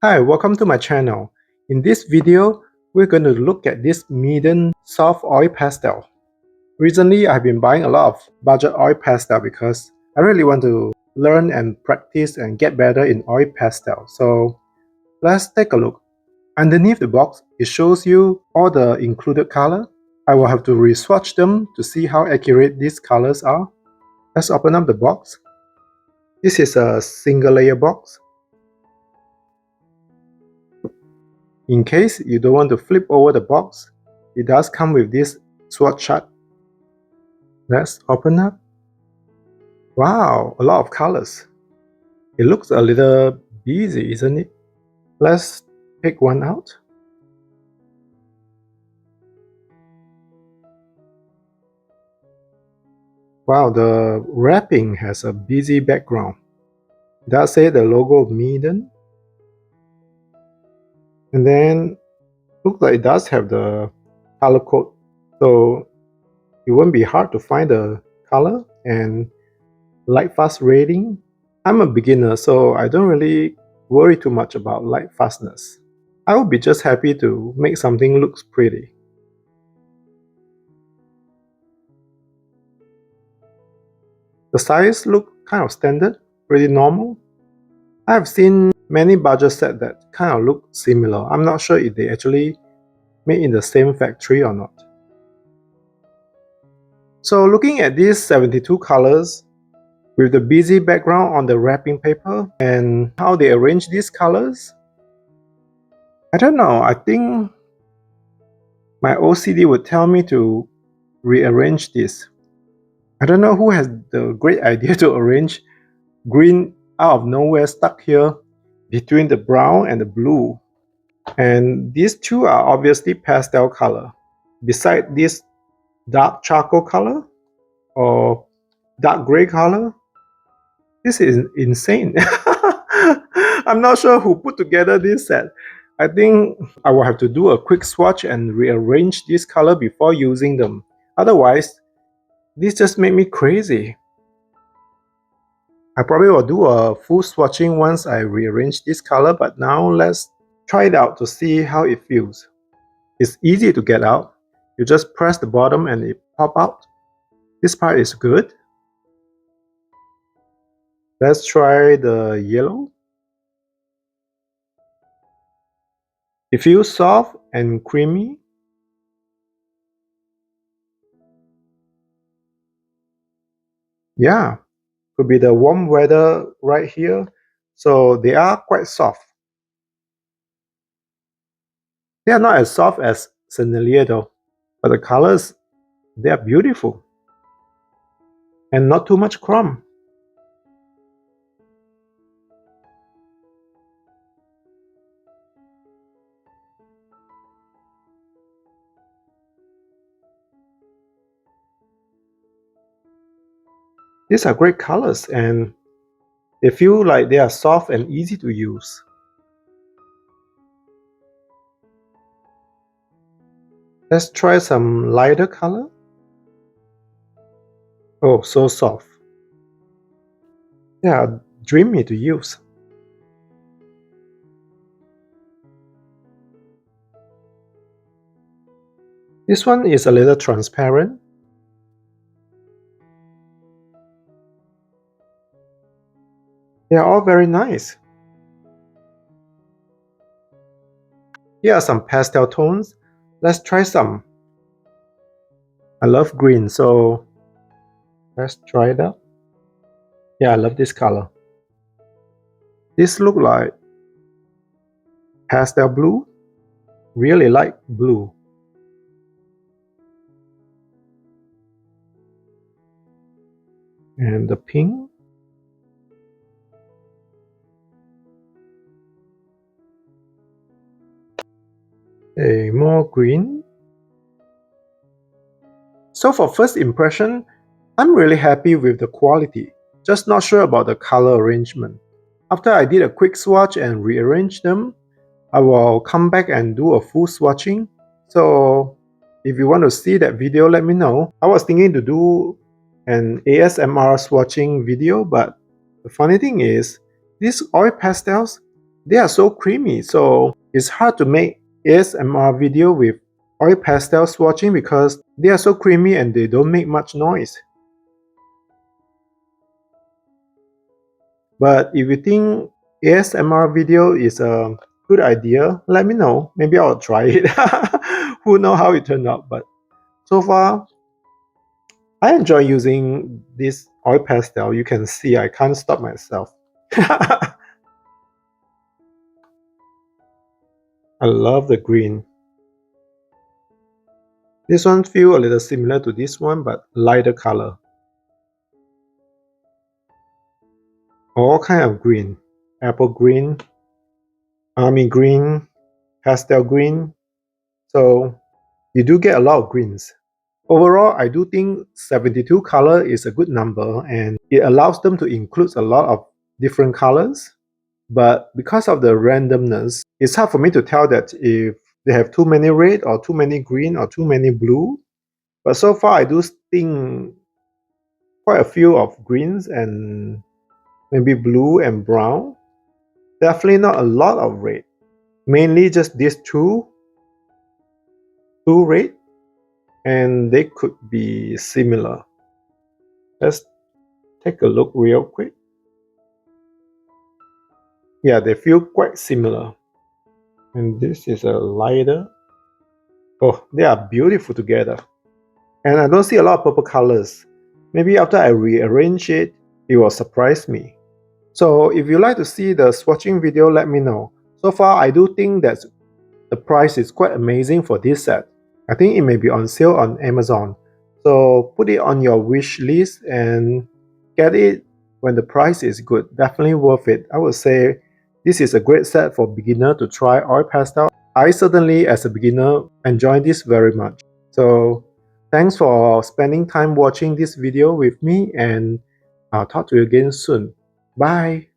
Hi, welcome to my channel. In this video, we're going to look at this MEEDEN soft oil pastel. Recently, I've been buying a lot of budget oil pastel because I really want to learn and practice and get better in oil pastel. So let's take a look. Underneath the box, it shows you all the included color. I will have to re-swatch them to see how accurate these colors are. Let's open up the box. This is a single layer box. In case you don't want to flip over the box, it does come with this swatch chart. Let's open up. Wow, a lot of colors. It looks a little busy, isn't it? Let's pick one out. Wow, the wrapping has a busy background. It does say the logo of MEEDEN. And then looks like it does have the color code. So it won't be hard to find the color and light fast rating. I'm a beginner, so I don't really worry too much about light fastness. I would be just happy to make something looks pretty. The size look kind of standard, pretty normal. I have seen many budget sets that kind of look similar. I'm not sure if they actually made in the same factory or not. So looking at these 72 colors, with the busy background on the wrapping paper and how they arrange these colors, I don't know, I think my OCD would tell me to rearrange this. I don't know who has the great idea to arrange green out of nowhere stuck here between the brown and the blue. And these two are obviously pastel color. Beside this dark charcoal color or dark gray color, this is insane. I'm not sure who put together this set. I think I will have to do a quick swatch and rearrange this color before using them. Otherwise, this just made me crazy. I probably will do a full swatching once I rearrange this color, but now let's try it out to see how it feels. It's easy to get out. You just press the bottom and it pop out. This part is good. Let's try the yellow. It feels soft and creamy. Yeah, could be the warm weather right here. So they are quite soft. They are not as soft as Sennelier though, but the colors, they are beautiful. And not too much crumb. These are great colors and they feel like they are soft and easy to use. Let's try some lighter color. Oh, so soft. Yeah, dreamy to use. This one is a little transparent. They are all very nice. Here are some pastel tones. Let's try some. I love green, so let's try it out. Yeah, I love this color. This look like pastel blue. Really like blue. And the pink. A more green. So for first impression, I'm really happy with the quality, just not sure about the color arrangement. After I did a quick swatch and rearrange them, I will come back and do a full swatching. So if you want to see that video, let me know. I was thinking to do an ASMR swatching video, but the funny thing is, these oil pastels, they are so creamy, so it's hard to make ASMR video with oil pastel swatching because they are so creamy and they don't make much noise. But if you think ASMR video is a good idea, let me know. Maybe I'll try it. Who knows how it turned out, but so far I enjoy using this oil pastel. You can see I can't stop myself. I love the green. This one feels a little similar to this one, but lighter color. All kind of green. Apple green, army green, pastel green. So you do get a lot of greens. Overall, I do think 72 color is a good number and it allows them to include a lot of different colors. But because of the randomness, it's hard for me to tell that if they have too many red or too many green or too many blue. But so far, I do think quite a few of greens and maybe blue and brown. Definitely not a lot of red. Mainly just these two red, and they could be similar. Let's take a look real quick. Yeah, they feel quite similar. And this is a lighter. Oh, they are beautiful together. And I don't see a lot of purple colors. Maybe after I rearrange it, it will surprise me. So if you like to see the swatching video, let me know. So far, I do think that the price is quite amazing for this set. I think it may be on sale on Amazon. So put it on your wish list and get it when the price is good. Definitely worth it. I would say this is a great set for beginner to try oil pastel. I certainly, as a beginner, enjoy this very much. So thanks for spending time watching this video with me, and I'll talk to you again soon. Bye!